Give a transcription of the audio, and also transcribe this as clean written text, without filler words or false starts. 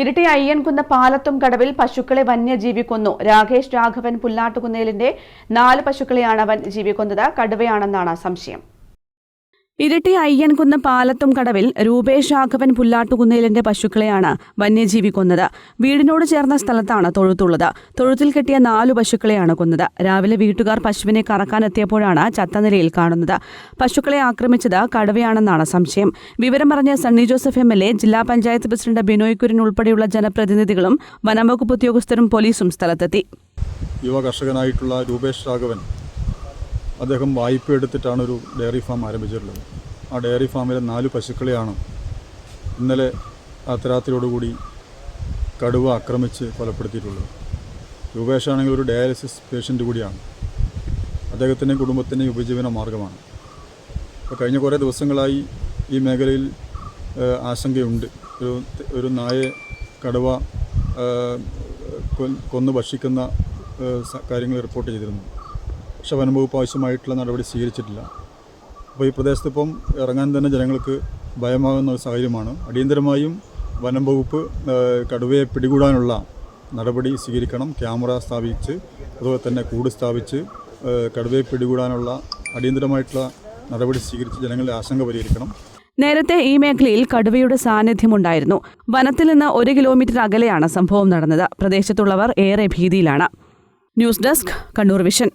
ഇരിട്ടി അയ്യൻകുന്ന് പാലത്തും കടവിൽ പശുക്കളെ വന്യജീവി കൊന്നു. രാകേഷ് രാഘവൻ പുല്ലാട്ടുകുന്നേലിന്റെ 4 പശുക്കളെയാണ് വന്യജീവി കൊന്നത്. കടുവയാണെന്നാണ് സംശയം. ഇരിട്ടി അയ്യൻകുന്ന് പാലത്തും കടവിൽ രൂപേഷ് രാഘവൻ പുല്ലാട്ടുകുന്നേലിന്റെ പശുക്കളെയാണ് വന്യജീവി കൊന്നത്. വീടിനോട് ചേർന്ന സ്ഥലത്താണ് തൊഴുത്തുള്ളത്. തൊഴുത്തിൽ കെട്ടിയ 4 പശുക്കളെയാണ് കൊന്നത്. രാവിലെ വീട്ടുകാർ പശുവിനെ കറക്കാനെത്തിയപ്പോഴാണ് ചത്ത നിലയിൽ കാണുന്നത്. പശുക്കളെ ആക്രമിച്ചത് കടുവയാണെന്നാണ് സംശയം. വിവരമറിഞ്ഞ സണ്ണി ജോസഫ് MLA, ജില്ലാ പഞ്ചായത്ത് പ്രസിഡന്റ് ബിനോയ് കുര്യൻ ഉൾപ്പെടെയുള്ള ജനപ്രതിനിധികളും വനംവകുപ്പ് ഉദ്യോഗസ്ഥരും പോലീസും സ്ഥലത്തെത്തി. യുവ കർഷകനായിട്ടുള്ള രൂപേഷ് രാഘവൻ അദ്ദേഹം വായ്പ എടുത്തിട്ടാണ് ഒരു ഡയറി ഫാം ആരംഭിച്ചിട്ടുള്ളത്. ആ ഡയറി ഫാമിലെ 4 പശുക്കളെയാണ് ഇന്നലെ അർദ്ധരാത്രിയോടുകൂടി കടുവ ആക്രമിച്ച് കൊലപ്പെടുത്തിയിട്ടുള്ളത്. രൂപേഷാണെങ്കിൽ ഒരു ഡയാലിസിസ് പേഷ്യൻ്റ് കൂടിയാണ്. അദ്ദേഹത്തിൻ്റെയും കുടുംബത്തിൻ്റെയും ഉപജീവന മാർഗമാണ്. അപ്പോൾ കഴിഞ്ഞ കുറേ ദിവസങ്ങളായി ഈ മേഖലയിൽ ആശങ്കയുണ്ട്. ഒരു നായെ കടുവ കൊന്നു ഭക്ഷിക്കുന്ന കാര്യങ്ങൾ റിപ്പോർട്ട് ചെയ്തിരുന്നു. പക്ഷേ വനംവകുപ്പ് ആവശ്യമായിട്ടുള്ള നടപടി സ്വീകരിച്ചിട്ടില്ല. അപ്പോൾ ഈ പ്രദേശത്ത് ഇപ്പം ഇറങ്ങാൻ തന്നെ ജനങ്ങൾക്ക് ഭയമാകുന്ന ഒരു സാഹചര്യമാണ്. അടിയന്തരമായും വനംവകുപ്പ് കടുവയെ പിടികൂടാനുള്ള നടപടി സ്വീകരിക്കണം. ക്യാമറ സ്ഥാപിച്ച് അതുപോലെ തന്നെ കൂട് സ്ഥാപിച്ച് കടുവയെ പിടികൂടാനുള്ള അടിയന്തരമായിട്ടുള്ള നടപടി സ്വീകരിച്ച് ജനങ്ങളുടെ ആശങ്ക പരിഹരിക്കണം. നേരത്തെ ഈ മേഖലയിൽ കടുവയുടെ സാന്നിധ്യമുണ്ടായിരുന്നു. വനത്തിൽ നിന്ന് 1 കിലോമീറ്റർ അകലെയാണ് സംഭവം നടന്നത്. പ്രദേശത്തുള്ളവർ ഏറെ ഭീതിയിലാണ്. News desk, Kannur vision.